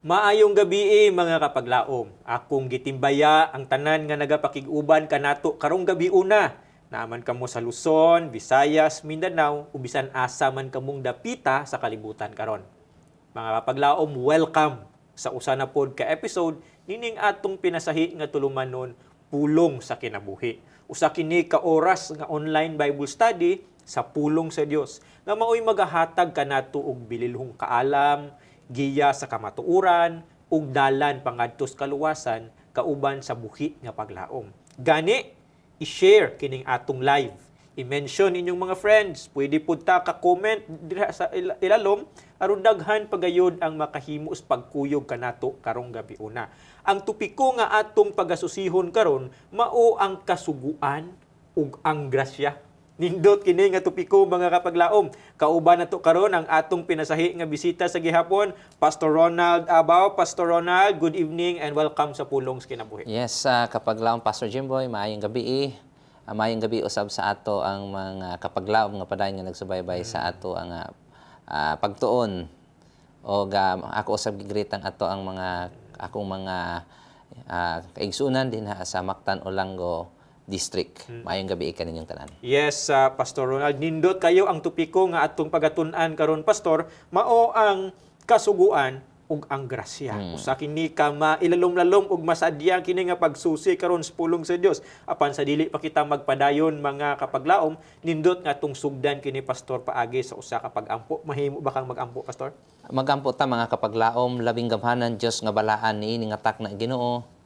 Maayong gabi mga kapaglaom. Akong gitimbaya ang tanan nga nagapakig-uban kanato karong gabi una. Naaman kamo sa Luzon, Visayas, Mindanao, ubisan asa man kamong dapita sa kalibutan karon. Mga kapaglaom, welcome sa usa na pod ka episode nining atong pinasahi nga tulumanon pulong sa kinabuhi. Usa kini ka oras nga online Bible study sa pulong sa Dios nga maoy magahatag kanato og bililhong kaalam, giya sa kamatuoran, ug dalan pangadto sa kaluwasan kauban sa buhi nga paglaom. Gani, i-share kining atong live. I-mention inyong mga friends. Pwede pud ta ka-comment diha sa ilalom aron daghan pagayod ang makahimo sa pagkuyog kanato karong gabi una. Ang tupiko nga atong pagasusihon karon mao ang kasuguan ug ang grasya. Nindot kini nga tupiko mga kapaglaom. Kauban nato karon ang atong pinasahi nga bisita sa gihapon, Pastor Ronald Abaw. Pastor Ronald, good evening and welcome sa Pulong sa Kinabuhi. Yes, kapaglaom Pastor Jimboy, maayong gabi. Maayong gabi usab sa ato ang mga kapaglaom nga padayon nga nagsubaybay sa ato ang pagtuon. O ako usab gigreet ang ato ang mga akong mga kaigsunan din sa Mactan, Olango District. Maayong gabi kaninyong tanan. Yes, Pastor Ronald, nindot kayo ang tupiko nga atong pagatun-an karon Pastor, mao ang kasuguan ug ang grasya. Usa kini ka mailalom-lalom ug masadyang kini nga pagsusi karon sa pulong sa Dios. Apan sa dili pa kita magpadayon mga kapaglaom, nindot nga atong sugdan kini Pastor paagi sa usa ka pag-ampo. Mahimo ba kang mag-ampo, Pastor? Magampo ta mga kapaglaom, labing gamhanan Dios nga balaan niini nga tak na Ginoo.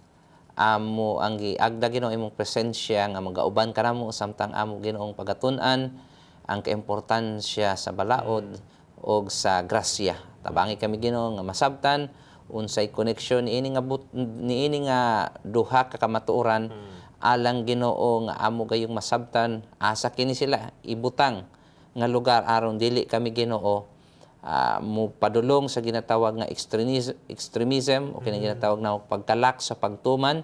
Amo ang giagda Ginoo imong presensya nga magauban kanamo samtang amo Ginoong pagatun-an ang kaimportansya sa balaod o sa grasya. Tabangi kami Ginoo nga masabtan unsay connection niini nga duha ka kamatuoran alang Ginoo nga amo gayong masabtan asa kini sila ibutang nga lugar aron dili kami Ginoo mo padulong sa ginatawag nga extremism o kinang ginatawag na pagkalak sa pagtuman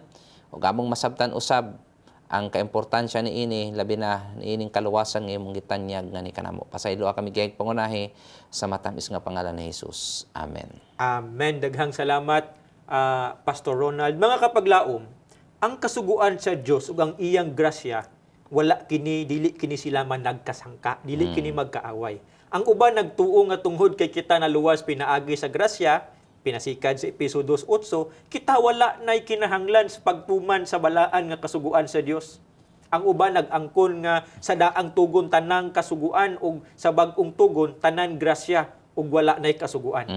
o gamong masabtan usab ang kaimportansya niini labi na niining kaluwasan nga imong gitanyag nga ni kanamo. Pasaylo kami gayud pangunahi sa matamis nga pangalan ni Jesus. Amen. Amen. Daghang salamat, Pastor Ronald. Mga kapaglaom, ang kasuguan sa Dios ug ang iyang grasya wala kini dili kini sila man nagkasangka, dili kini magkaaway. Ang uban nagtuo nga tungod kay kita naluwas pinaagi sa grasya, pinasikad sa Episodio 8, kita wala nay kinahanglan sa pagtuman sa balaan nga kasuguan sa Dios. Ang uban nag-angkon nga sa daang tugon tanang kasuguan ug sa bag-ong tugon tanan grasya ug wala nay kasuguan.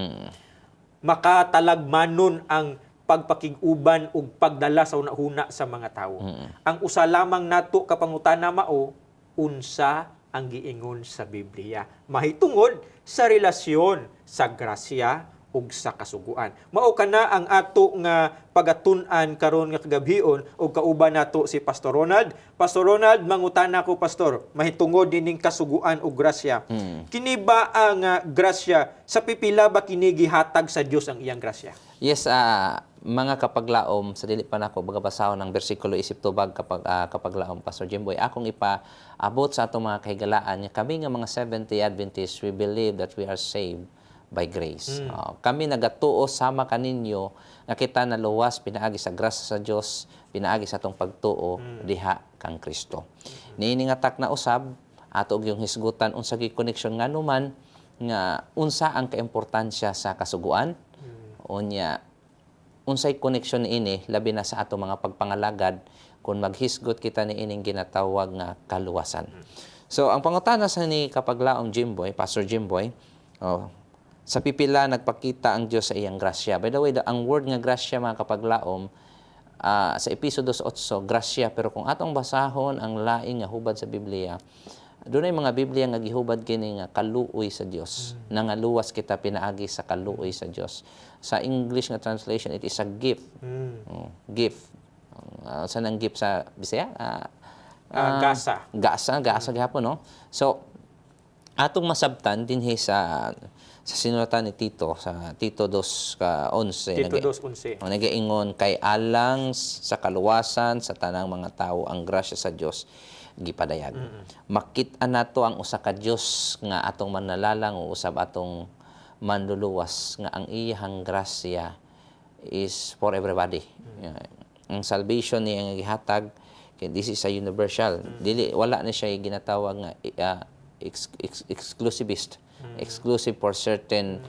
Makatalagmanon ang pagpakig-uban ug pagdala sa una-una sa mga tawo. Ang usa lamang nato kapangutana mao unsa ang giingon sa Biblia mahitungod sa relasyon sa grasya ug sa kasuguan. Mao kana ang ato nga pagatun-an karon nga kagabion ug kauban nato si Pastor Ronald. Pastor Ronald, mangutana ko Pastor, mahitungod dining kasuguan ug grasya. Kini ba ang grasya sa pipila ba kini gihatag sa Dios ang iyang grasya? Yes, mga kapaglaom, sa dili pa nako bagabasahon ng bersikulo isip tubag kapaglaom Pastor Jimboy, akong ipaabot sa atong mga kahigalaan nga kami nga mga Seventh-day Adventists, we believe that we are saved by grace. Kami nagatuo sama kaninyo nga kita naluwas pinaagi sa grasya sa Dios, pinaagi sa atong pagtuo diha kang Kristo. Niini nga tak na usab ato og yung hisgutan unsa gi connection nga numan nga unsa ang kaimportansya sa kasuguan. Unya unsay connection ini labi na sa ato mga pagpangalagad kung maghisgot kita ni ining ginatawag nga kaluwasan. So ang pangutana sa ni kapaglaom Jimboy, Pastor Jimboy, sa pipila nagpakita ang Dios sa iyang grasya. By the way, ang word nga grasya mga kapaglaom sa Episodio 8, grasya, pero kung atong basahon ang laing nga hubad sa Biblia, doon ay mga Biblia nga gihubad kini nga kaluoy sa Dios. Nangaluwas kita pinaagi sa kaluoy sa Dios. Sa English nga translation, it is a gift. Gift. Saan ang gift sa Bisaya? Gasa. Gasa gihapon, no? So, atong masabtan dinhi sa sinulatan ni Tito sa Tito 2:11. Tito 2:11. Nagaingon kay alang sa kaluwasan sa tanang mga tawo ang grasya sa Dios gipadayag. Makit-an nato ang usa ka Dios nga atong manalalang o usab atong manluluwas nga ang iyang grasya is for everybody. Ang salvation niya nga gihatag, this is a universal. Dili wala na siya ginatawag nga exclusivist. Exclusive for certain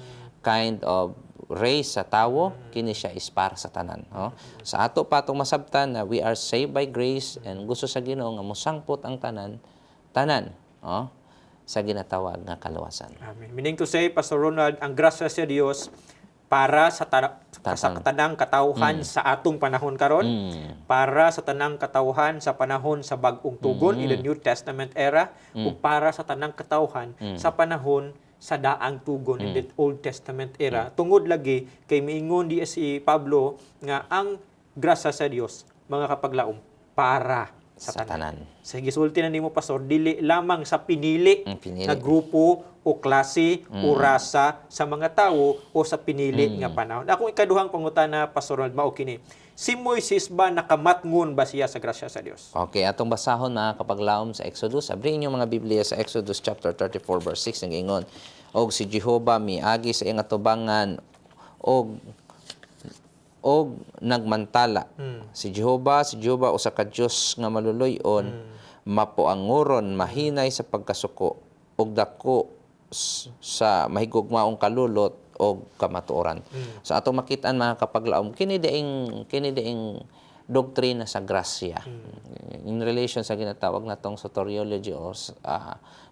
kind of race sa tawo, kini siya is para sa tanan. Sa ato pa itong masabtan na we are saved by grace and gusto sa Ginoo nga musangpot ang tanan, sa ginatawag nga kaluwasan. Amen. Meaning to say, Pastor Ronald, ang grasya sa Dios para sa tanang katawhan sa atong panahon karon, para sa tanang katawhan sa panahon sa bag-ong tugon in the New Testament era, ug para sa tanang katawhan sa panahon sa daang tugon in the Old Testament era. Tungod lagi kay miingon di si Pablo nga ang grasya sa Dios mga kapaglaom para sa tanan. Sa gisulti na nimo Pastor, dili lamang sa pinili na grupo o klase o rasa sa mga tawo o sa pinili nga panahon. Akong ikaduhang pangutana, Pastor Ronald, mao kini. Si Moises ba nakamatngon ba siya sa grasya sa Dios? Okay, atong basahon mga kapaglaom sa Exodus. Abring inyong mga Biblia sa Exodus chapter 34 verse 6 nga ingon, og si Jehovah miagi sa iyang atubangan og nagmantala. Si Jehovah usa ka Dios nga maluluy-on, mapuanguron, mahinay sa pagkasuko, ug dako sa mahigugmaong kalulot o kamatuoran. So ato makitaan mga kapaglaom, kini daing doktrina sa grasya. In relation sa ginatawag natong soteriology or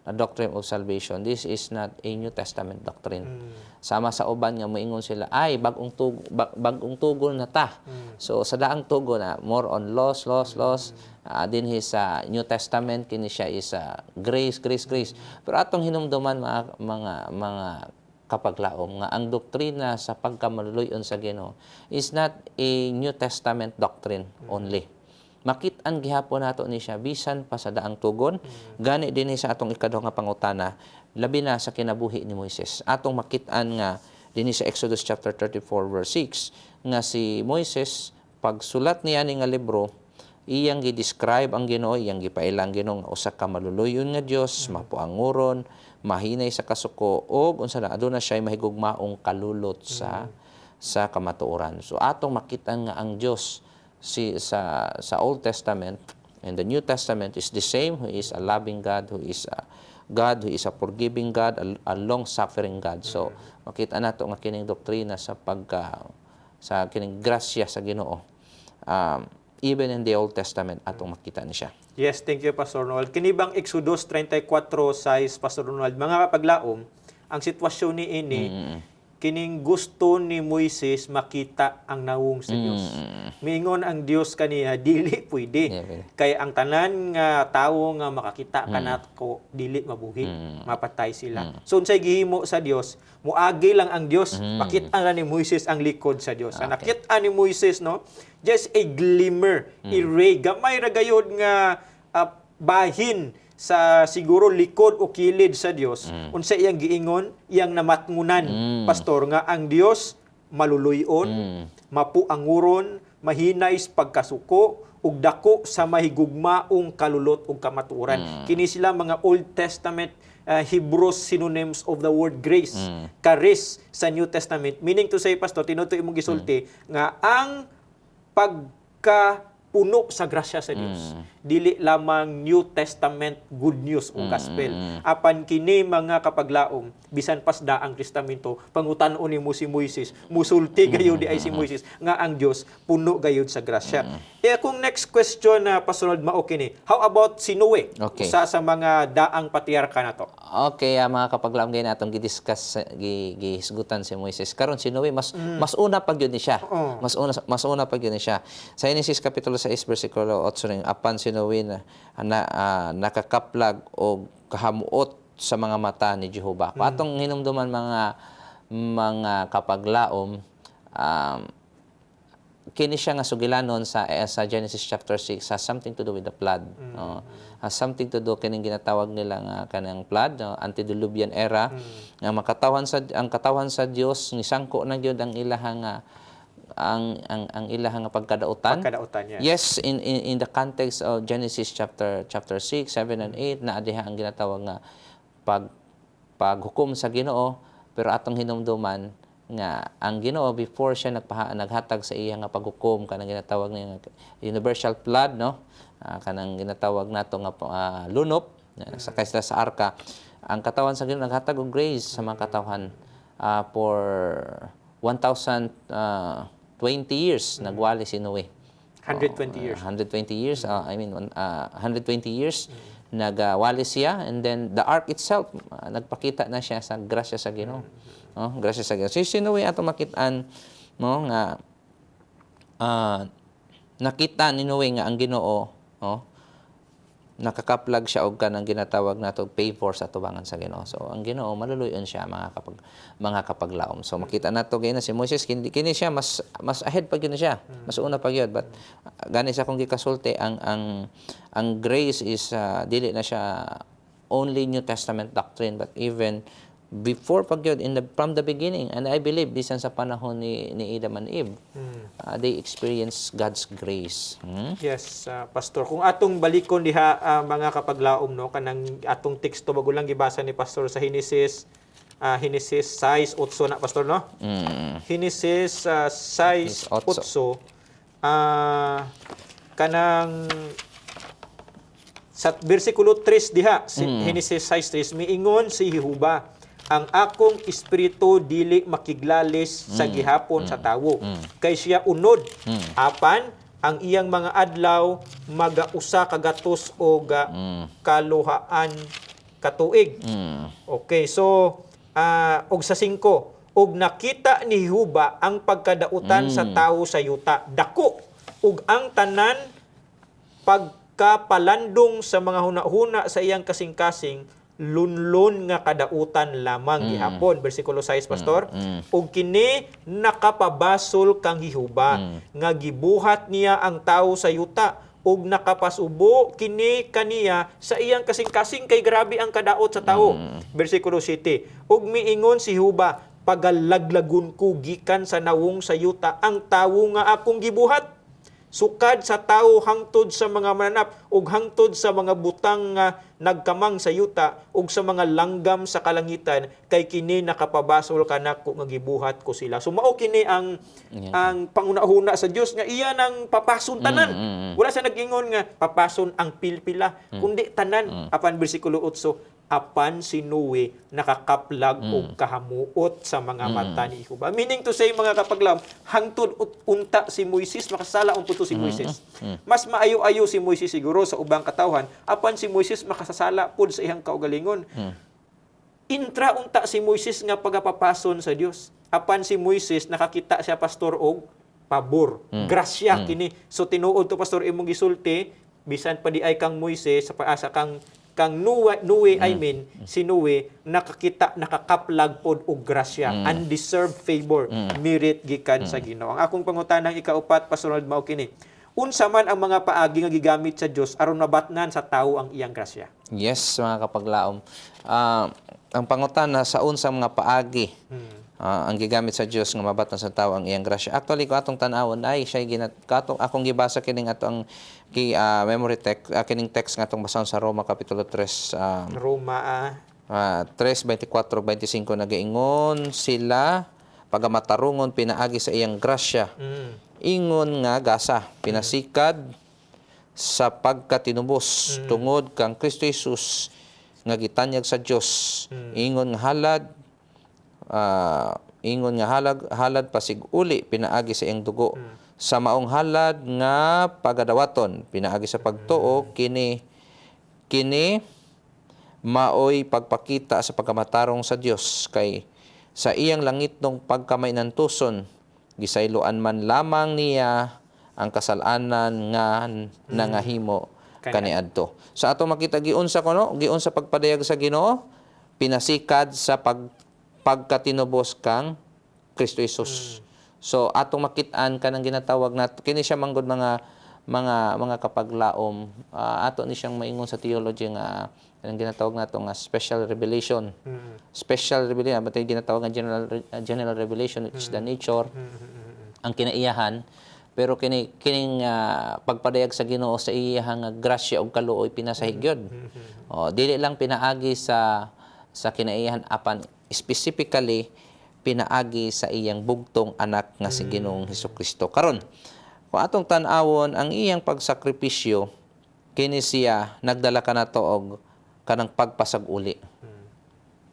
na doctrine of salvation, this is not a New Testament doctrine. Sama sa uban nga moingon sila, ay bagong tugol na ta. So sa daang tugon na more on laws. Din sa New Testament kini siya is grace. Pero atong hinumduman mga kapaglaom nga ang doktrina sa pagkamaluluyon sa Ginoo is not a New Testament doctrine only. Makit-an gihapon nato ni siya bisan pa sa daang tugon, gani dinhi sa atong ikaduha nga pangutana, labi na sa kinabuhi ni Moises. Atong makit-an nga dinhi sa Exodus chapter 34 verse 6 nga si Moises pagsulat niya ni nga libro, iyang gi-describe ang Ginoo, iyang gipailang Ginoo nga usa ka maluluyon nga Dios, mapuanguron, mahinay sa kasuko, og unsa na aduna siya mahigugmaong kalulot sa kamatuoran. So atong makita nga ang Dios sa Old Testament and the New Testament is the same, who is a loving God, who is a forgiving God, a long-suffering God. So makita nato nga kining doktrina sa kining grasya sa Ginoo. Even in the Old Testament atong makita ni siya. Yes, thank you, Pastor Ronald. Kinibang Exodus 34:6, Pastor Ronald, mga kapaglaom, ang sitwasyon ni ini, kining gusto ni Moises makita ang nawong sa Dios. Miingon ang Dios kaniya, dili pwede. Kay ang tanan nga tawo nga makakita kanako dili mabuhi, mapatay sila. So unsay gihimo sa Dios, muagi lang ang Dios, makita na ni Moises ang likod sa Dios. Nakita ni Moises, no? Just a glimmer, a ray, gamay ra gayud nga bahin sa siguro likod o kilid sa Dios. Unsa iyang giingon, iyang namatngunan, Pastor, nga ang Dios maluluyon, mapuanguron, mahinay sa pagkasuko, ug dako sa mahigugmaong kalulot ug kamatuoran. Kini sila mga Old Testament Hebrew synonyms of the word grace. Charis sa New Testament. Meaning to say, Pastor, tinutoy imong gisulti nga ang pagkapuno sa grasya sa Dios, dili lamang New Testament good news o gospel. Apan kini mga kapaglaom, bisan pas daang testamento, pangutan-on nimo si Moises, musulti gayud di ay si Moises nga ang Dios puno gayud sa grasya. Kung next question na Pastor Ronald, mao kini, how about si Noe? Okay. Usa sa mga daang patriarka nato. Okay, mga kapaglaom gay natong gidiscuss gihisgutan si Moises. Karon si Noe mas una pag yun ni siya. Mas una pag yun ni siya. Sa Genesis kapitulo 6 versikulo 8 ring apan si Noe na nakakaplag o kahamuot sa mga mata ni Jehovah. Patong hinumduman mga kapaglaom, kini siya nga sugilanon sa Genesis chapter 6 has something to do with the flood. Has something to do kining ginatawag nila nga kanang flood, antediluvian era. Nga ang katawan sa Dios ni sangko na gyud ang ilahang ang ilahang pagkadautan. Yes, in the context of Genesis chapter 6, 7 and 8 na adiha ang ginatawag nga paghukom sa Ginoo, pero atong hinumduman nga ang Ginoo before siya naghatag sa iya nga paghukom kanang ginatawag nga universal flood, no, kanang ginatawag nato nga lunop sakay sila sa arka, ang katawan sa Ginoo naghatag og grace sa mga katawhan for 1,020 years nagwali si Noe. 120 years. 120 years, 120 years nagwali siya, and then the ark itself nagpakita na siya sa grasya sa Ginoo. Grasya sa Ginoo. Si Noe ato makitaan, no, nga nakita ni Noe nga ang Ginoo, nakakaplag siya og kanang ginatawag nato favor sa tubangan sa Ginoo. So ang Ginoo maluluyon siya mga kapaglaom. So makita nato gina si Moses kini siya mas ahead pa gyud siya. Mas una pa gyud, but gani sa kung gikasulti ang grace is dili na siya only New Testament doctrine, but even before pa gyud from the beginning, and I believe bisan sa panahon ni Adam and Eve, they experience God's grace. Yes, Pastor. Kung atong balikon diha mga kapaglaom, no, kanang atong teksto bago lang gibasa ni Pastor sa Genesis 6:8 na, Pastor, no? Genesis 6:8 kanang sa bersikulo 3 diha, Genesis 6:3, miingon si Jehovah, ang akong espiritu dili makiglalis sa gihapon sa tawo, kay siya unod, apan ang iyang mga adlaw magausa kagatos o kaluhaan katuig. Okay, so og sa 5, og nakita ni Jehovah ang pagkadautan sa tawo sa yuta, dako, ug ang tanan pagkapalandong sa mga hunahuna sa iyang kasing-kasing, lunlon nga kadautan lamang gihapon. Bersikulo 6, Pastor. Ug kini nakapabasol kang Jehovah nga gibuhat niya ang tawo sa yuta, ug nakapasubo kini kaniya sa iyang kasing-kasing, kay grabe ang kadaot sa tawo. Bersikulo 7. Ug miingon si Jehovah, pagalaglagon ko gikan sa nawong sa yuta ang tawo nga akong gibuhat, sukad sa tawo hangtod sa mga mananap, ug hangtod sa mga butang nga nagkamang sa yuta, ug sa mga langgam sa kalangitan, kay kini nakapabasol kanako nga gibuhat ko sila. So mao kini ang pangunahuna sa Dios nga iya nang papason tanan. Wala sa nag-ingon nga papason ang pilpila, kundi tanan. Apan bersikulo 8, apan si Noe nakakaplag og kahamuot sa mga mata ni Jehovah. Meaning to say, mga kapaglam, hangtod unta si Moises, makasala unto si Moises. Mas maayo-ayo si Moises siguro sa ubang katawhan, apan si Moises makasasala pud sa iyang kaugalingon. Intra unta si Moises nga pagapapason sa Dios. Apan si Moises nakakita siya, Pastor, og pabor, grasya kini. So tinuod to, Pastor, imong gisulti, bisan pa di ay kang Moises sa paasa kang Noe, si Noe nakakaplag pod og grasya, undeserved favor, merit gikan sa Ginoo. Ang akong pangutanang ikaupat, Pastor Ronald, mao kini, unsa man ang mga paagi nga gigamit sa Dios aron mabatngan sa tawo ang iyang grasya? Yes, mga kapaglaom. Ang pangutana sa unsang mga paagi ang gigamit sa Dios nga mabatngan sa tawo ang iyang grasya. Actually, ko atong tan-awon ay siya akong gibasa kining atong memory text, kining text nga atong basahon sa Roma kapitulo 3. Roma 3:24-25 nagaingon sila pagamatarungon pinaagi sa iyang grasya. Ingon nga gasa pinasikad sa pagkatinubos tungod kang Kristo Jesus nga gitanyag sa Dios. Ingon nga halad pasig-uli pinaagi sa iyang dugo. Sa maong halad nga pagadawaton pinaagi sa pagtuo, kini maoy pagpakita sa pagkamatarong sa Dios, kay sa iyang langitnong pagkamainantuson gisayloan man lamang niya ang kasalanan nga nangahimo kaniadto. Sa ato makita giunsa pagpadayag sa Ginoo, pinasikad sa pagkatinubos kang Kristo Jesus. So atong makitaan kanang ginatawag nato kini siya manggod mga kapaglaom, ato ni siyang maingon sa theology nga ang ginatawag nato nga special revelation. Special revelation, batay ginatawag nga general revelation, which is the nature ang kinaiyahan, pero kining pagpadayag sa Ginoo sa iyang grasya ug kaluoy pinasahigyod. Dili lang pinaagi sa kinaiyahan, apan specifically pinaagi sa iyang bugtong anak nga si Ginoong Hesukristo. Karon, kung atong tan-awon ang iyang pagsakripisyo, kini siya nagdala kanato og kanang pagpasag-uli.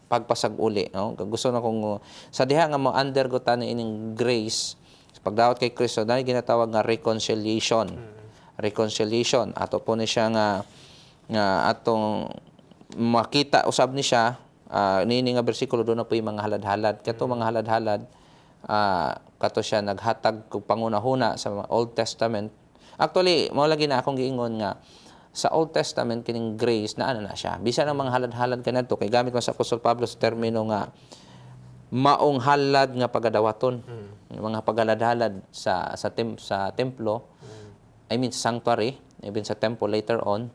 Pagpasag-uli, no? Gusto na kong sa diha nga mo undergo ta ining grace sa pagdawat kay Kristo, dahil ginatawag nga reconciliation. Reconciliation ato po ni siya nga atong makita usab ni siya nini nga bersikulo do na po yung mga halad-halad. Kato mga halad-halad kato siya naghatag og pangunahuna sa Old Testament. Actually, mao lagi na akong giingon nga sa Old Testament kining grace na siya. Bisan ang mga halad-halad kanadto kay gamit man sa Apostol Pablo sa termino nga maong halad nga pagadawaton. Yung mga paghalad-halad sa templo, I mean sa sanctuary, even sa temple later on,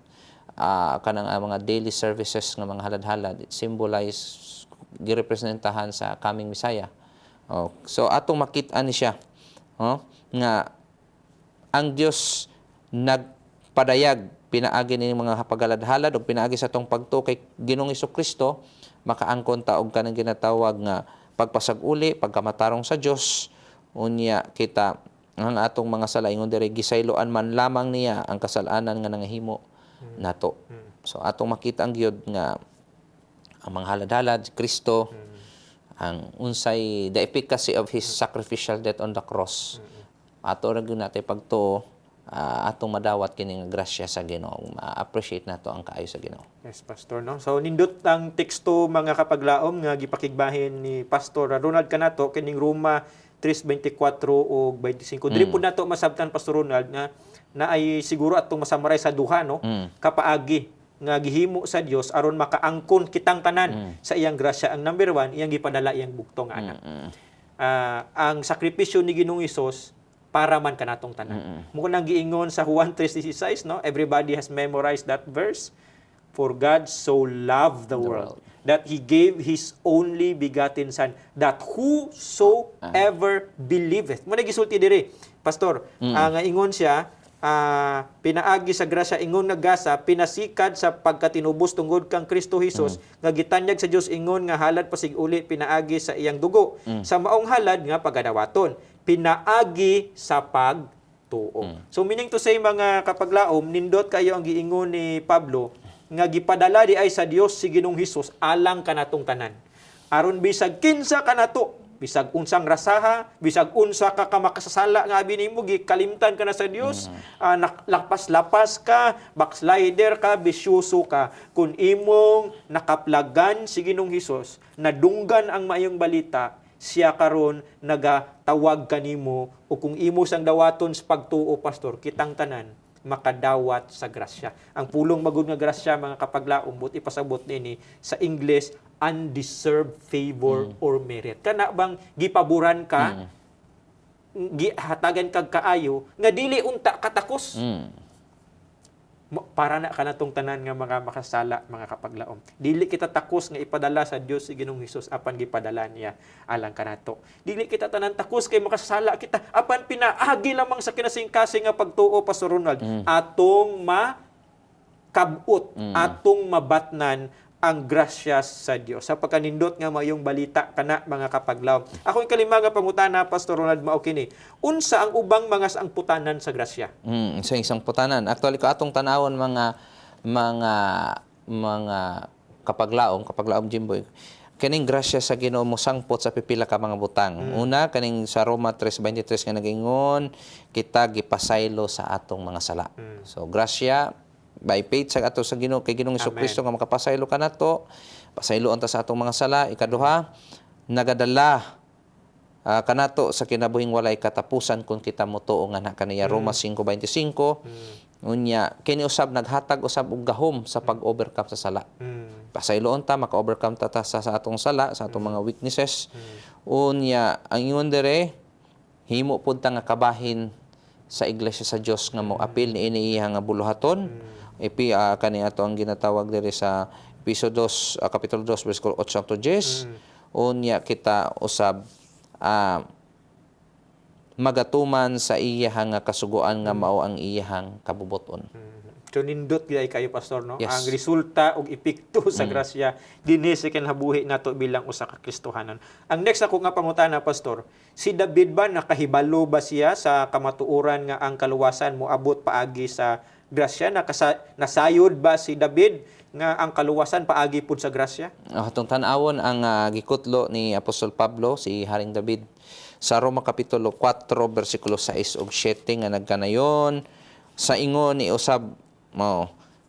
kanang mga daily services nga mga halad-halad, it symbolize girepresentahan sa coming Messiah. So atong makita ni siya nga ang Dios nagpadayag pinaagi ni mga paghalad-halad o pinaagi sa tong pagtuo kay Ginoong Hesukristo, makaangkon ta og kanang ginatawag nga pagpasag-uli, pagkamatarong sa Dios. Unya kita ang atong mga sala ingon diri gisayloan man lamang niya ang kasalanan nga nangahimo nato. So atong makita ang Gyud nga ang mga halad-halad Kristo ang unsay the efficacy of his sacrificial death on the cross. Ato ra gyud natay pagtuo atong madawat kining grasya sa Ginoo. Ma-appreciate nato ang kaayo sa Ginoo. Yes, Pastor, no? So, nindot ang teksto mga kapaglaom nga gipakigbahin ni Pastor Ronald kanato kining Roma 3:24 o 25. Dili po nato masabtan, Pastor Ronald, nga na ay siguro atong masamaray sa duha, no? Kapaagi nga gihimo sa Dios aron makaangkon kitang tanan sa iyang grasya. Ang number 1, iyang gipadala iyang bugtong nga anak. Ang sakripisyo ni Ginoong Hesus para man kanatong tanan. Mo nang giingon sa Juan 3:16, no? Everybody has memorized that verse. For God so loved the world that He gave His only begotten Son, that whosoever believeth. Mo nagisulti diri, Pastor. Nga ingon siya, pinaagi sa grasya ingon nagasa, pinasikad sa pagkatinubos tungod kang Kristo Hesus, nga gitanyag sa Dios ingon nga halad pasig-uli pinaagi sa iyang dugo. Sa maong halad nga pagadawaton, pinaagi sa pagtuo. So meaning to say mga kapaglaom, nindot kayo ang giingon ni Pablo nga gipadala di ay sa Dios si Ginoong Hesus alang kanatong tanan. Aron bisag kinsa kanato, bisag unsang rasaha, bisag unsa ka kamakasasala nga abi nimo gikalimtan ka na sa Dios, lapas-lapas ka, backslider ka, bisyoso ka, kun imong nakaplagan si Ginoong Hesus, nadunggan ang maayong balita, siya karon nagatawag kanimo o kung imo sang dawaton sa pagtuo, Pastor, kitang tanan makadawat sa grasya. Ang pulong magud nga grasya mga kapaglaom, but ipasabot nini sa English, undeserved favor or merit. Kana bang gipaburan ka, gihatagan kag kaayo nga dili unta katakos. Para na kanatong tanan nga mga makasala mga kapaglaom. Dili kita takos nga ipadala sa Dios si Ginoong Hesus apan gipadala niya alang kanato. Dili kita tanan takos kay makasala kita apan pinaagi lamang sa kinasing-kasing nga pagtuo, Pastor Ronald. Atong makabut, atong mabatnan ang grasya sa Dios. Sa pagkanindot nga mayong balita kana mga kapaglaom. Ako yung kalima nga pangutana, Pastor Ronald, mao kini. Unsa ang ubang mga sangputanan sa grasya? Sa isang putanan. Actually, atong tanawon mga kapaglaom Jimboy, kaning grasya sa Ginoo mo sangpot sa pipila ka mga butang. Una, kaning sa Roma 3:23 nga nagingon, kita gipasaylo sa atong mga sala. So, grasya, by faith sa ato sa Ginoo kay Ginoong Hesukristo nga makapasaylo kanato, pasayloon ta sa atong mga sala. Ikaduha, nagadala kanato sa kinabuhing walay katapusan kung kita motuo nga na kaniya Roma 5:25. Unya kini usab naghatag usab og gahom sa pag-overcome sa sala. Pasayloon ta maka-overcome ta sa atong sala, sa atong mga weaknesses. Unya ang ingon dere, himo pud ta nga kabahin sa iglesia sa Dios nga mo apil ni iniiha nga buluhaton. Kani ato ang ginatawag diri sa Episo 2, Kapitulo 2, versikulo 8 hangtod 10. Unya kita usab magatuman sa iyahang kasuguan nga mao ang iyahang kabubuton. So nindot gyud kayo pastor no. Yes. Ang resulta ug epekto sa grasya dinhi sa kinabuhi nato bilang usa ka Kristohanon. Ang next ako nga pangutana pastor, si David ba nakahibalo ba siya sa kamatuoran nga ang kaluwasan moabot paagi sa grasya? Nasayod ba si David nga ang kaluwasan paagi pud sa grasya? Atong tan-awon ang gikutlo ni Apostol Pablo si Haring David sa Roma kapitulo 4 bersikulo 6 ug 7 nga nagkanayon sa ingon ni usab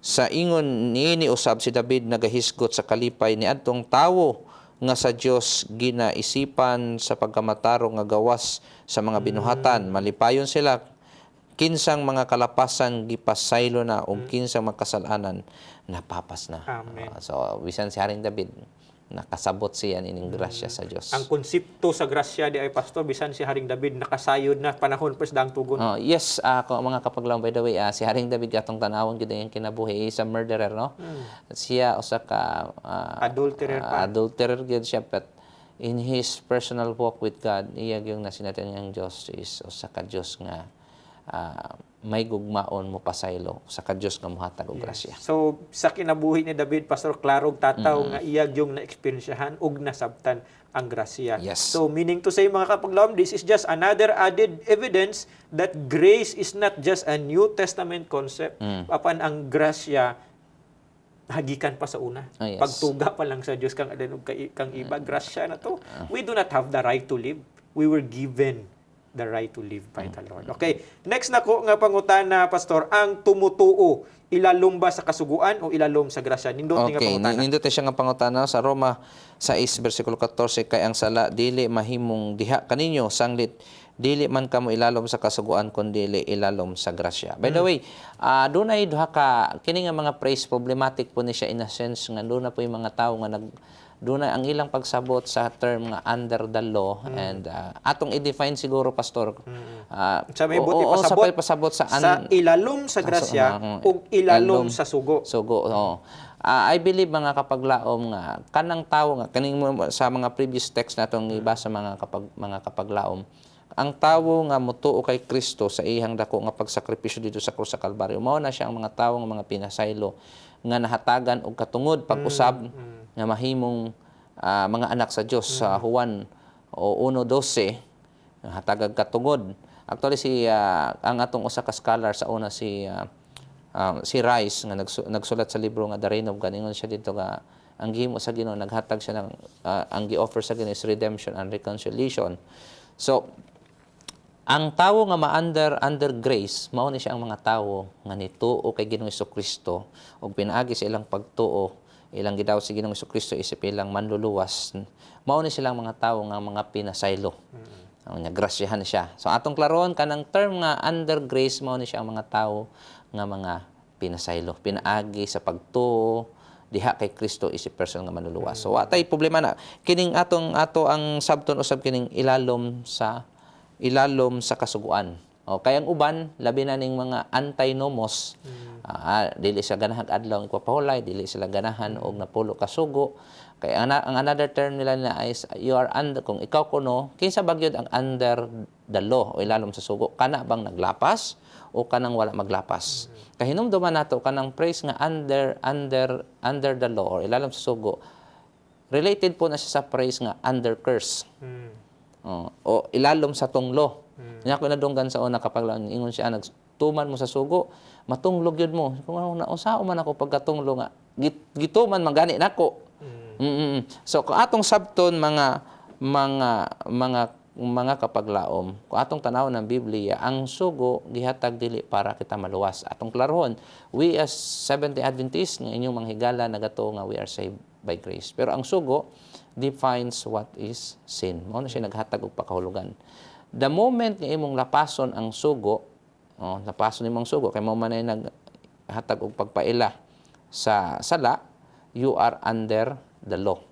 sa ingon ni usab si David nagahisgot sa kalipay ni adtong tawo nga sa Dios ginaisipan sa pagkamataro nga gawas sa mga binuhatan malipayon sila kinsang mga kalapasan gipasaylo na ug kinsang makasalanan napapas na. Amen. So bisan si Haring David nakasabot siya ining grasya sa Dios. Ang konsepto sa grasya di ay pastor bisan si Haring David nakasayod na panahon pa sa daang tugon. Yes, mga kapaglaom, by the way, si Haring David gatong tanawon gid yung kinabuhi is a murderer, no? Siya usa ka Adulterer pa. adulterer gid siya, but in his personal walk with God, iya yung nasinatan niyang Dios is usa ka Dios nga may gugmaon mo pasaylo sa ka Dios nga mohatag og grasya. So sa kinabuhi ni David pastor klarog tataw nga iyag yung na-eksperyensyahan ug nasabtan ang grasya. Yes. So meaning to say mga kapaglaom, this is just another added evidence that grace is not just a New Testament concept. Apan ang grasya hagikan pa sa una. Yes. Pagtuga pa lang sa Dios kang kang iba grasya na to. We do not have the right to live. We were given the right to live by the Lord. Okay, next nako nga pangutana pastor, ang tumutuo ilalom ba sa kasuguan o ilalom sa grasya? Nindot nga Okay, pangutana. nindot siya nga pangutana sa Roma 6 bersikulo 14 kay ang sala dili mahimong diha kaninyo sanglit dili man kamo ilalom sa kasuguan kundi dili ilalom sa grasya. By the way, dunay duha ka kini nga mga praise problematic po ni siya in a sense nga doon na po yung mga tawo nga dunay ang ilang pagsabot sa term nga under the law and atong i-define siguro pastor. Sa may buti pasabot, pasabot sa ilalom sa grasya ug ilalom sa sugo. Sugo, oo. I believe mga kapaglaom nga kanang tawo nga kaning sa mga previous text natong iba sa mga kapaglaom ang tawo nga motuo kay Kristo sa iyang dako nga pagsakripisyo dito sa krus sa Kalbaryo mao na siya ang mga tawo nga mga pinasaylo nga nahatagan og katungod pag-usab nga mahimong mga anak sa Dios sa Juan o 1:12 hatagag katungod. Actually ang atong usa ka scholar sa una si Rice nga nagsulat sa libro nga The Reign of God ingon siya dito nga ang gihimo sa Ginoo naghatag siya ng ang gi-offer sa Ginoo is redemption and reconciliation. So ang tawo nga under grace mao ni siya ang mga tawo nga nituo kay Ginoong Jesucristo ug pinaagi sa ilang pagtuo ilang gidaw si Ginoong Jesucristo isip ilang manluluwas mao ni silang mga tawo nga mga pinasaylo. Ang grasyahan siya. So atong klaron kanang term nga under grace mao ni siya ang mga tawo nga mga pinasaylo, pinaagi sa pagtuo diha kay Kristo isip person nga manluluwas. So watay problema na kining ato ang sabton usab kining ilalom sa kasuguan. O kayang uban labi na ning mga antinomos dili sa ganahan adlaw ipapahulay, dili sila ganahan og napulo ka sugo. Kay ang another term nila na is you are under kung ikaw kuno kinsa bagyod ang under the law o ilalom sa sugo kana bang naglapas o kanang wala maglapas. Kahinumduman nato kanang phrase nga under the law or ilalom sa sugo related po na siya sa phrase nga under curse. O ilalom sa tunglo. Nya ko nadunggan sa una kapag ingon siya nagtuman mo sa sugo, matunglog yun mo. Kung naunsao man ako pagkatunglo nga gituman man gani nako. So kung atong sabton mga kapaglaom, kung atong tanaw ng Biblia, ang sugo gihatag dili para kita maluwas. Atong klarohon, we as Seventh-day Adventists nga inyong mga higala nagato nga we are saved by grace. Pero ang sugo defines what is sin. Mao na siya naghatag og pakahulugan. The moment nga imong lapason ang sugo, lapason imong sugo kay mao man ay naghatag og pagpaila sa sala, you are under the law.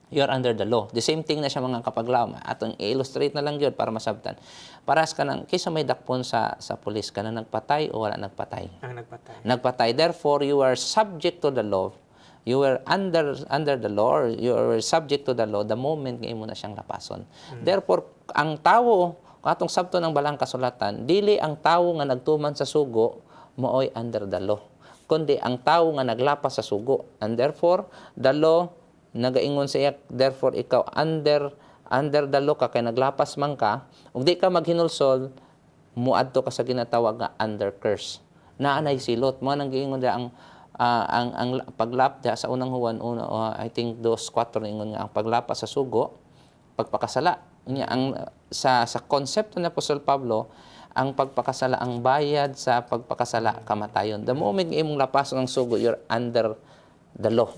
You are under the law. The same thing na siya mga kapaglaom. Atong i-illustrate na lang yun para masabtan. Paras ka nang, kaysa may dakpon sa pulis ka na nagpatay o wala nagpatay? Ang nagpatay. Nagpatay. Therefore, you are subject to the law. You were under the law, or you are subject to the law the moment nga imo na siyang lapason. Therefore, ang tawo, kung atong sabto ng balang kasulatan, dili ang tawo nga nagtuman sa sugo, mooy under the law, kundi ang tawo nga naglapas sa sugo. And therefore, the law nagaingon sa iya, therefore ikaw under the law ka kay naglapas man ka, ug di ka maghinulsol, muadto ka sa ginatawag nga under curse. Naanay silot mo nang giingon da ang paglap da sa unang Juan I think 2:4 ingon nga ang paglapas sa sugo pagpakasala niya. Ang sa konsepto ni Apostol Pablo, ang pagpakasala ang bayad sa pagpakasala kamatayon. The moment imong lapason ang sugo, you're under the law.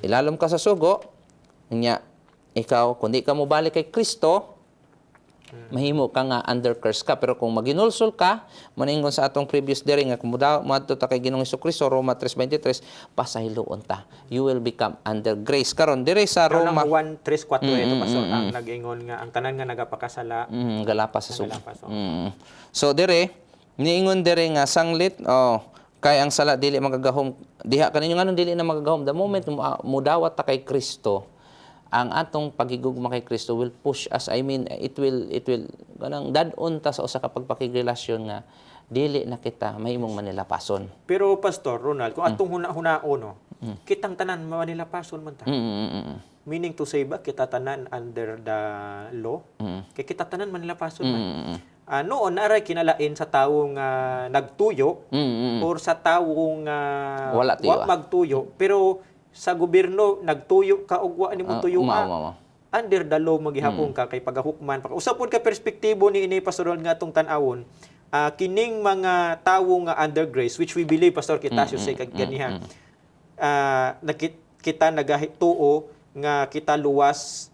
Ilalom ka sa sugo niya, ikaw kundi ka mo balik kay Kristo, mahimo ka nga under curse ka. Pero kung maginulsol ka, maningon sa atong previous diri nga kung muadto ta kay Ginoong Hesukristo, Roma 3:23, pasahiloon ta, you will become under grace. Karon diri sa Roma Juan 3:4 ito pastor ang nag-ingon nga ang tanan nga nagapakasala galapas sa sugo. galapas. So dire niingon dire nga sanglit kay ang sala dili magagahom diha kaninyo nganong dili na magagahom. The moment mudawat ta kay Kristo, ang atong pagigugma kay Kristo will push us. I mean, it will ganang dadon ta sa usa ka pagpakigrelasyon nga dili na kita mahimong manilapason. Pero Pastor Ronald, kung atong huna-hunaon no, kitang tanan manilapason man ta. Meaning to say ba kita tanan under the law? Kay kita tanan manilapason man. Noon naray kinalain sa tawong nagtuyo or sa tawong Wala tiyo, magtuyo, pero sa gobyerno nagtuyo ka og wa nimo tuyo under the law magihapon ka kay pagahukman. Usapon ka perspektibo ni ini Pastor nga atong tan-awon, kining mga tawo nga under grace, which we believe Pastor Kitasio say ganiha, kita nagahituo nga kita luwas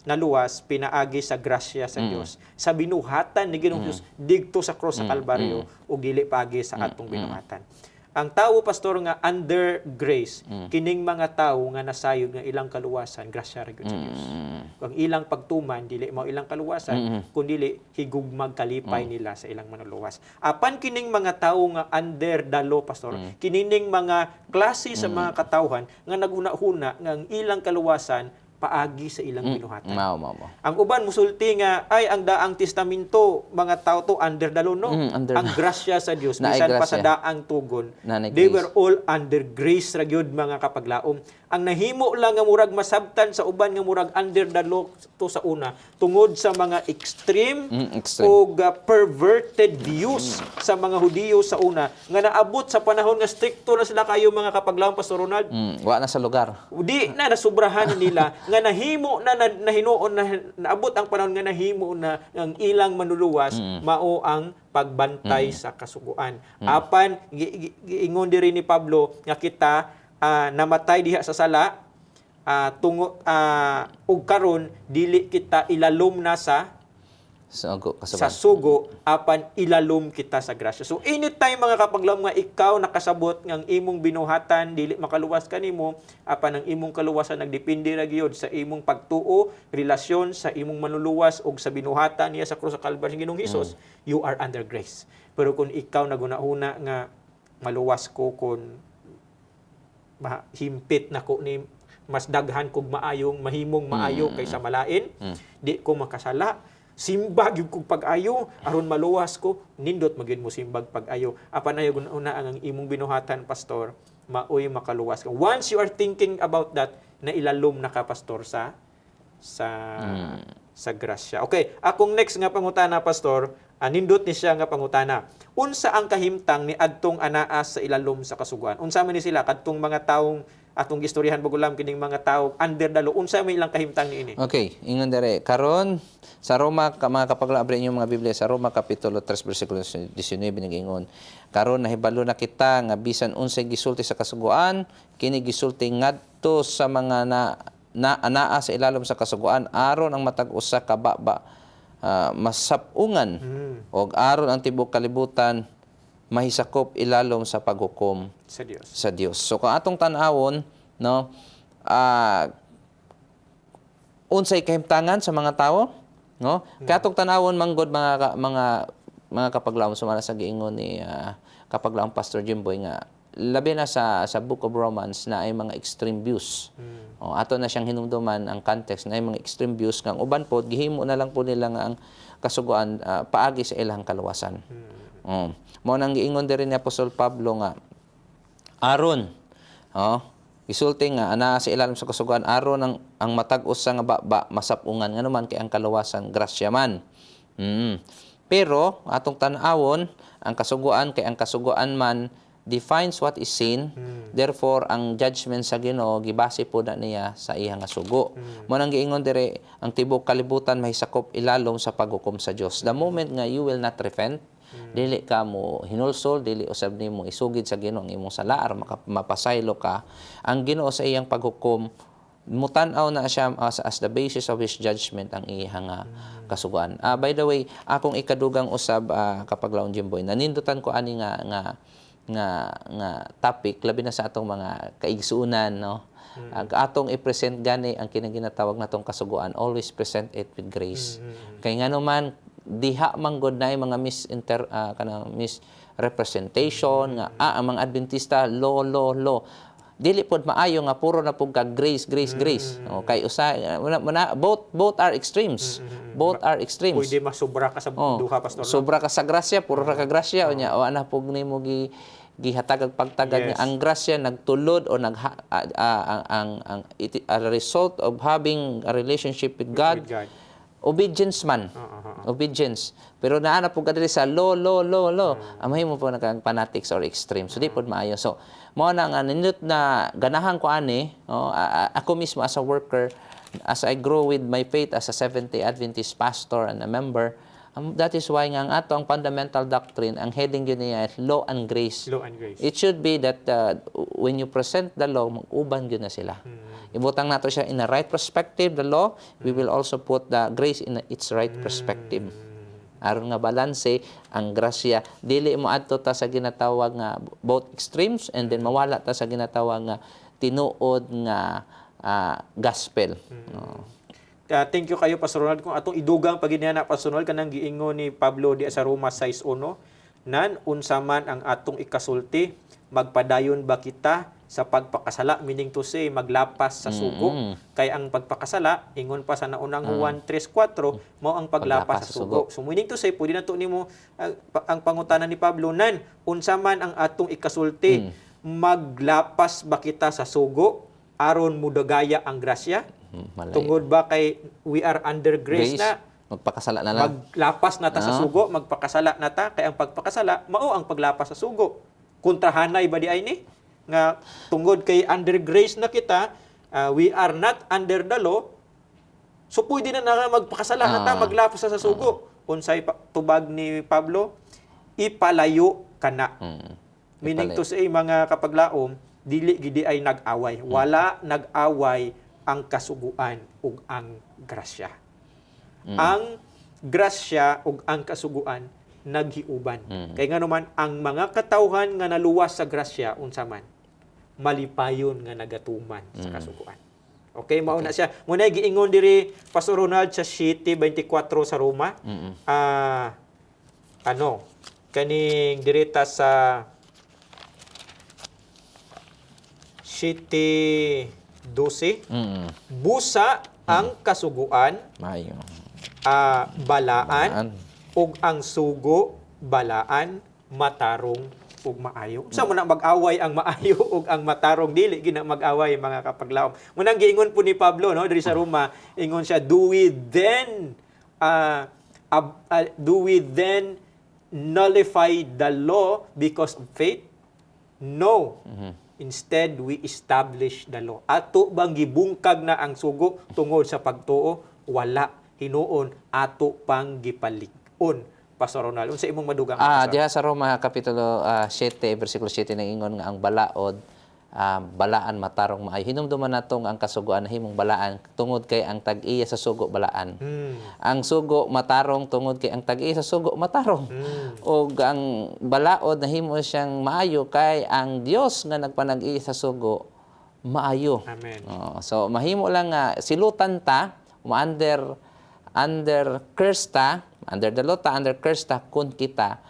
pinaagi sa grasya sa Dios, sa binuhatan ni Ginoong Dios digto sa cross sa Kalbaryo ug dili paagi sa atong binuhatan. Ang tawo Pastor nga under grace, kining mga tawo nga nasayod nga ilang kaluwasan grasya ra gyud sa Dios. Ang ilang pagtuman dili mao ilang kaluwasan, kundi higugmag kalipay nila sa ilang manuluwas. Apan kining mga tawo nga under the law Pastor, kining mga klase sa mga katawhan nga naguna-huna nga ang ilang kaluwasan paagi sa ilang binuhatan. Ang uban musulti nga ay ang daang testamento mga tao to under the law no. Ang grasya sa Dios bisan pa sa daang tugon. They were all under grace ra gyud mga kapaglaom. Ang nahimo lang nga murag masabtan sa uban nga murag under the law to sa una tungod sa mga extreme o perverted views sa mga Hudiyo sa una nga naabot sa panahon nga stricto na sila kayo mga kapaglaom Pastor Ronald. Wa na sa lugar. Di na nasubrahan nila nga nahimo na nahinuon na naabot ang panahon nga nahimo na ang ilang manluluwas mao ang pagbantay sa kasuguan. Apan giingon diri ni Pablo nga kita namatay diha sa sala ug karon dili kita ilalom na sa sugo apan ilalom kita sa grasya. So anytime mga kapaglaom nga ikaw nakasabot nga ang imong binuhatan dili makaluwas kanimo, apan ang imong kaluwasan nagdepende ra gyud sa imong pagtuo, relasyon sa imong manluluwas ug sa binuhatan niya sa krus sa Kalbaryo ng Ginoong Hesus, you are under grace. Pero kung ikaw naguna-una nga maluwas ko kun himpit na ko ni mas daghan kog maayong mahimong maayo kaysa malain, di ko makasala. Simbag yung kong pag-ayo, aron maluwas ko, nindot magin mo simbag pag-ayo. Apan ayo una ang imong binuhatan, Pastor, maoy makaluwas ka. Once you are thinking about that, na ilalom na ka, Pastor, sa grasya. Okay, akong next nga pangutana, Pastor, nindot ni siya nga pangutana. Unsa ang kahimtang ni adtong anaas sa ilalom sa kasuguan? Unsa man ni sila kadtong mga taong atong gistoryahan bagulam kining mga tawo under the law, unsa may ilang kahimtang niini? Okay, ingon dere karon sa Roma mga kapaglabre inyong mga Biblia sa Roma kapitulo 3 bersikulo 19 nagingon karon nahibalo na kita nga bisan unsay gisulti sa kasuguan kini gisulti ngadto sa mga anaa sa ilalom sa kasuguan aron ang matag usa ka baba masapungan og aron ang tibuok kalibutan mahisakop ilalom sa paghukom sa Dios. So kung atong tan-awon no unsay kahimtangan sa mga tawo no kay atong tan-awon manggod mga kapaglaom sumala sa giingon ni kapaglaom Pastor Jimboy nga labi na sa Book of Romans na ay mga extreme views. Ato na siyang hinumduman ang context na ay mga extreme views nga ang uban pod gihimo na lang po nila nga ang kasuguan paagi sa ilang kaluwasan. Mao nang giingon diri ni Apostol Pablo nga aron isulti nga ana sa ilalim sa kasuguan aron ang matag-os sa nga baba masapungan nganuman kay ang kaluwasan grasya man. Pero atong tan-awon ang kasuguan kay ang kasuguan man defines what is sin. Therefore ang judgment sa Ginoo gibase po na niya sa iyang nga sugo. Mo nang giingon dire ang tibok kalibutan mahisakop ilalom sa paghukom sa Dios. The moment nga you will not repent, dili ka mo hinulsol, dili usab nimo isugid sa Ginoo ang imong sala aron mapasaylo ka, ang Ginoo sa iyang paghukom mutan-aw na siya as the basis of his judgment ang iyang kasuguan. By the way, akong ikadugang usab kapag laon Jimboy, nanindutan ko ani nga topic labi na sa atong mga kaigsuunan, no. Atong i-present gani ang kinaginatawag natong kasuguan, always present it with grace. Kay ngano man diha man gud na mga misrepresentation nga ang mga Adventista law dili pod maayo nga puro na pug grace. Kay both are extremes. Both are extremes. Pwede masobra ka sa duha, pastor. Sobra ka sa grasya, puro ra ka grasya unya o ana pug nimo gihatag pagtagad nga ang grasya nagtulod o a result of having a relationship with God. Obedience man. Obedience. Pero naana po kadiri sa law. Amay mo po nagkang fanatics or extreme. So, di po maayo. So, mo na nga, nindot na ganahan ko ani, ako mismo as a worker, as I grow with my faith as a Seventh-day Adventist pastor and a member, that is why nga ang ato ang fundamental doctrine, ang heading yun niya, law and grace. Law and grace. It should be that when you present the law, mag-uban yun na sila. Ibutang nato siya in a right perspective, the law, we will also put the grace in its right perspective. Aron nga balanse ang grasya, dili mo adto ta sa ginatawag nga both extremes and then mawala ta sa ginatawag nga tinuod nga gospel. Thank you kayo, Pastor Ronald. Kung atong idugang paginihana, Pastor Ronald, kanang giingon ni Pablo di sa Roma 6:1, nan unsa man ang atong ikasulti, magpadayon ba kita sa pagpakasala, meaning to say maglapas sa sugo. Kay ang pagpakasala ingon pa sa naunang Juan 3:4 mao ang paglapas sa sugo. So meaning to say pwede na to nimo ang pangutanan ni Pablo, nan unsa man ang atong ikasulti, maglapas ba kita sa sugo aron mudagaya ang grasya? Tungod ba kay we are under grace na magpakasala na lang, maglapas na ta sa sugo, magpakasala na ta, kay ang pagpakasala mao ang paglapas sa sugo. Kontrahanay ba di ay ni nga tungod kay under grace na kita, we are not under the law, so pwede na magpakasala na ta, maglapas sa sugo. Unsay tubag ni Pablo, ipalayo ka na. Meaning to say, mga kapaglaom, dili gidi ay nag-away. Wala nag-away ang kasuguan ug ang grasya. Ang grasya ug ang kasuguan naghiuban. Kay nga naman ang mga katawhan nga naluwas sa grasya unsa man malipayon nga nagatuman sa kasuguan. Okay, mao na siya. Muna giingon diri Pastor Ronald sa 7:24 sa Roma. Kaning direta sa 7:12. Busa ang kasuguan, maayo. Balaan ug ang sugo balaan, matarong ug maayo. Sa man mag-away ang maayo ug ang matarong, dili gina mag-away mga kapaglaom. Munang giingon po ni Pablo no diri sa Roma, ingon siya, do we then nullify the law because of faith? No. Instead, we establish the law. Ato bang gibungkag na ang sugo tungod sa pagtuo? Wala. Hinuon, ato pang gipalig-on. Pastor Ronald, unsa imong madugang? Diha sa Roma kapitulo 7 versikulo 7 nangingon nga ang balaod balaan matarong maayo. Hinumduman natong ang kasugoan himong balaan tungod kay ang tag-iya sa sugo balaan. Ang sugo matarong tungod kay ang tag-iya sa sugo matarong. O ang balaod nahimo siyang maayo kay ang Dios nga nagpanag-iya sa sugo maayo. Amen. So mahimo lang nga silutan ta under curse ta, under the law ta, under curse ta kun kita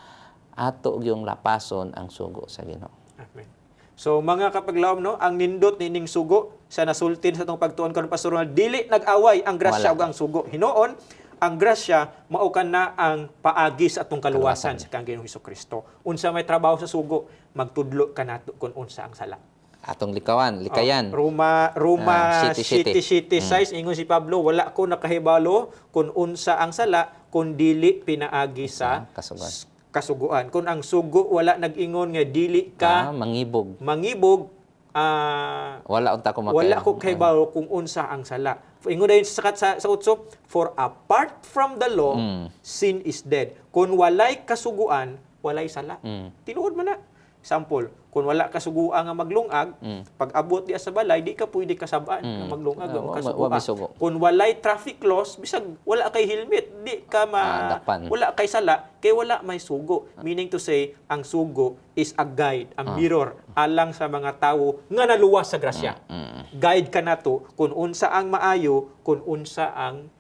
ato yung lapason ang sugo sa Ginoo. Amen. So mga kapaglaom no, ang nindot nining sugo sa nasultin sa tong pagtuon karon Pastor Ronald, dili nag-away ang grasya ug ang sugo. Hinuon ang grasya mao kana ang paagi sa atong kaluwasan sa kang Ginoong Hesukristo. Unsa may trabaho sa sugo, magtudlo kanato kung unsa ang sala. Atong likayan. Roma City. city size ingon si Pablo, wala ko nakahibalo kung unsa ang sala kun dili pinaagi sa kasuguan. Kung ang sugo wala nag-ingon nga dili ka mangibog. Wala ko kahibalo kung unsa ang sala. Ingon dayon sa utso, for apart from the law, sin is dead. Kung walay kasuguan, walay sala. Tinuod man na. Sample, kung wala kasuguan nga maglungag, pag abot diya sa balay, di ka pwede kasabaan nga maglungag o kasuguan. Kung walay traffic laws, bisag wala kay helmet, di ka wala kay sala, kay wala may sugo. Meaning to say, ang sugo is a guide, a mirror, alang sa mga tawo nga naluwas sa grasya. Guide ka na to kung unsa ang maayo, kung unsa ang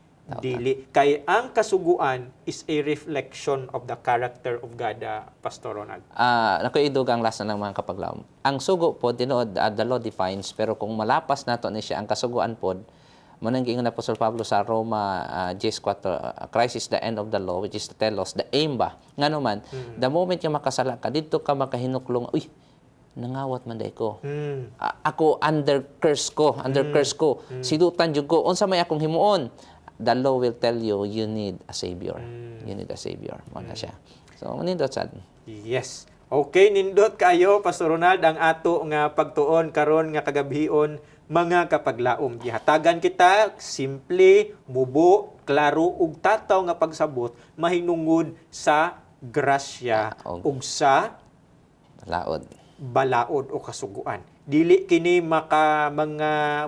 dili. Kay ang kasuguan is a reflection of the character of God, Pastor Ronald. Nakuidog ang lasa ng mga kapaglaom. Ang sugo po, tinuod, the law defines, pero kung malapas nato ni siya, ang kasuguan po, munang giingon na Apostol Pablo sa Roma 10:4, Christ is the end of the law, which is to tell us, the aim ba? Nga naman, the moment yung makasala ka, dito ka makahinuklong, uy, nangawat man day ko. Ako, under curse ko. Sidutan jud ko. Unsa may akong himuon? The law will tell you, you need a Savior. You need a Savior. Muna siya. So, nindot sad. Yes. Okay, nindot kayo, Pastor Ronald, ang ato nga pagtuon karon nga kagabhion, mga kapaglaom. Gihatagan kita, simple, mubo, klaro, ug tataw nga pagsabot, mahinungod sa grasya ug sa balaod o kasuguan. Dili kini mga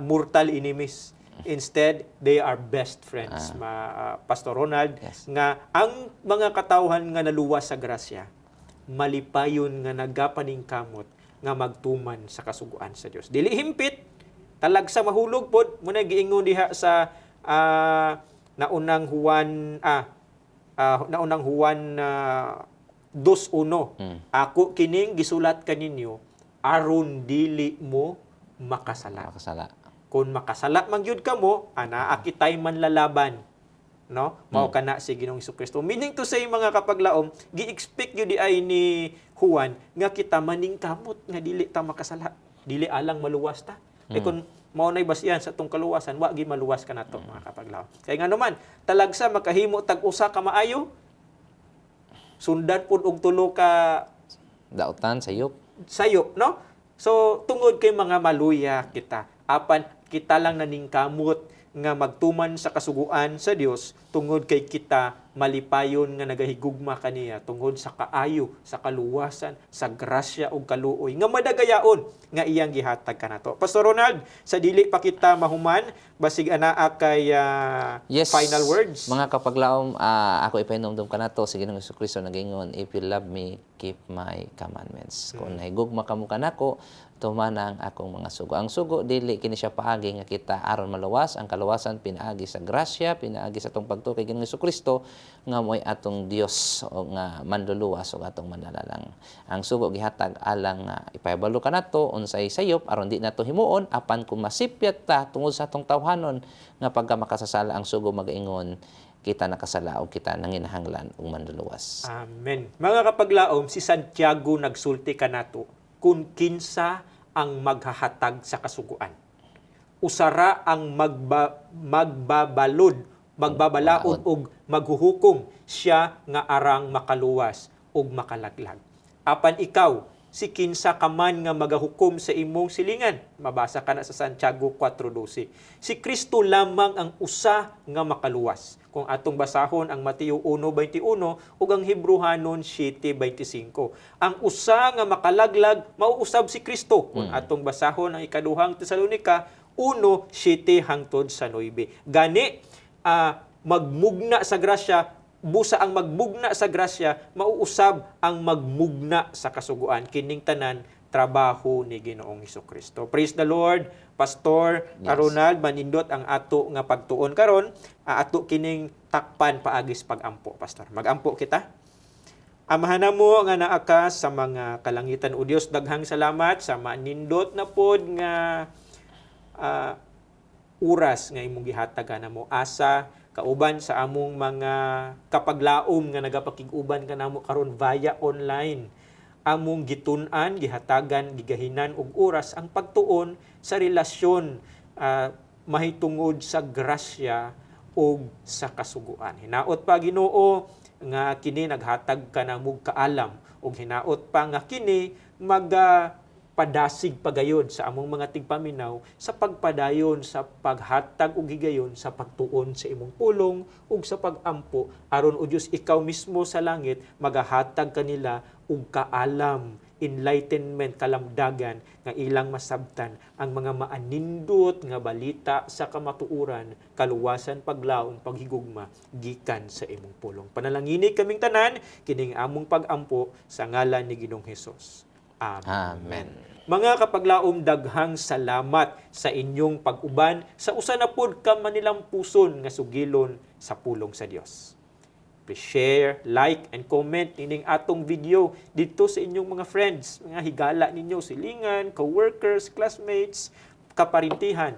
mortal enemies. Instead, they are best friends, Pastor Ronald, nga ang mga katawhan nga naluwas sa grasya, malipayon nga nagapaning kamot nga magtuman sa kasuguan sa Dios. Dili himpit, talag sa mahulog pod, muna giingon diha sa naunang Juan 2:1, ako kining gisulat kaninyo aron dili mo makasala. Kung makasala man gyud kamo, akitay man lalaban, no? Mao kana si Ginoong Hesukristo. Meaning to say, mga kapaglaom, gi-expect gyud ay ni Juan nga kita maningkamot nga dili ta makasala, dili alang maluwas ta. Kay kun mao nay basyan sa tong kaluwasan, wa gi maluwas kanato, mga kapaglaom. Kay nga naman, talagsa makahimo tag usa ka maayo, sundan pud og tulo ka dautan sayop, no? So tungod kay mga maluya kita, apan kita lang naningkamot nga magtuman sa kasuguan sa Dios tungod kay kita malipayon nga nagahigugma kaniya tungod sa kaayo, sa kaluwasan, sa grasya ug kaluoy nga madagayaon nga iyang gihatag kanato. Pastor Ronald, sa dili pa kita mahuman, basig anaa kay final words. Mga kapaglaom, ako ipahinomdom kanato sa Ginoong Hesukristo nagingon, if you love me, keep my commandments. Kung nahigugma kamo kanako, tumana ang akong mga sugo. Ang sugo, dili kini siya paagi nga kita aron maluwas. Ang kaluwasan, pinaagi sa grasya, pinaagi sa atong pagtuo kay Ginoong Hesukristo, nga mo'y atong Dios o nga manluluwas o atong manalalang. Ang sugo, gihatag alang ipahibalo ka na to, unsay sayop, aron di na to himuon, apan kung masipyat ta, tungod sa atong tawhanon, nga pagka makasasala ang sugo, mag-ingon, kita nakasala o kita nanginahanglan o manluluwas. Amen. Mga kapaglaom, si Santiago nagsulti kanato kung kinsa ang maghahatag sa kasuguan. Usara ang magbabalaod og maghuhukom, siya nga arang makaluwas og makalaglag. Apan ikaw, si kinsa ka man nga magahukom sa imong silingan. Mabasa ka na sa Santiago 4:12. Si Kristo lamang ang usa nga makaluwas. Kung atong basahon ang Mateo 1:21 ug ang Hebrehanon 7:25. Ang usa nga makalaglag mauusab si Kristo. Kung atong basahon ang ikaduhang Tesalonica 1:7 hangtod sa 9. Gani magmugna sa grasya, busa ang magmugna sa grasya, mauusab ang magmugna sa kasuguan. Kining tanan trabaho ni Ginoong Hesukristo. Praise the Lord, Pastor Ronald, manindot ang ato nga pagtuon karon, ato kining takpan paagis pagampo, Pastor. Magampo kita. Amahan mo nga naa ka sa mga kalangitan o Dios, daghang salamat sa manindot na pod nga oras nga imong gihatagan namo, asa kauban sa among mga kapaglaom nga nagapakig-uban kanamo karon via online. Among gitun-an, gihatagan, gigahinan og oras ang pagtuon sa relasyon mahitungod sa grasya o sa kasuguan. Hinaot pa Ginoo nga kini naghatag kanamog kaalam ug hinaot pa nga kini padasig pagayod sa among mga tigpaminaw sa pagpadayon sa paghatag ug higayon sa pagtuon sa imong pulong ug sa pagampo aron o Dios ikaw mismo sa langit magahatag kanila og kaalam, enlightenment, kalamdagan nga ilang masabtan ang mga maanindot nga balita sa kamatuoran, kaluwasan, paglaom, paghigugma gikan sa imong pulong. Panalangini kaming tanan kining among pagampo sa ngalan ni Ginoong Hesus. Amen. Mga kapaglaom, daghang salamat sa inyong pag-uban sa usa na pod ka manilang puson nga sugilon sa pulong sa Dios. Please share, like, and comment nining atong video dito sa inyong mga friends, mga higala ninyo, silingan, co-workers, classmates, kaparintihan.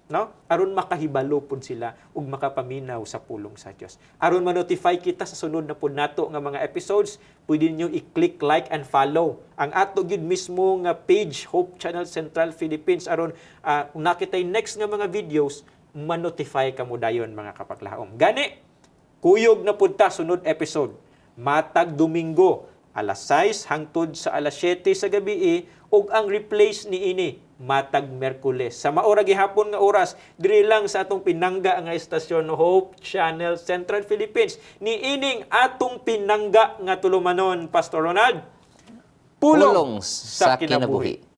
No? Aron makahibalo pud sila ug makapaminaw sa pulong sa Dios. Aron ma-notify kita sa sunod na pud nato nga mga episodes, pwede niyo i-click like and follow ang ato gid mismo nga page Hope Channel Central Philippines aron kung nakitay next nga mga videos, ma-notify kamo dayon mga kapaglaom. Gani, kuyog na pud ta sunod episode. Matag Domingo, alas 6 hangtod sa alas 7 sa gabi ug ang replace niini matag Merkules. Sa maura gihapon nga oras, diri lang sa atong pinangga nga estasyon Hope Channel Central Philippines. Niining atong pinangga nga tulumanon, Pastor Ronald. Pulong Pulong sa kinabuhi.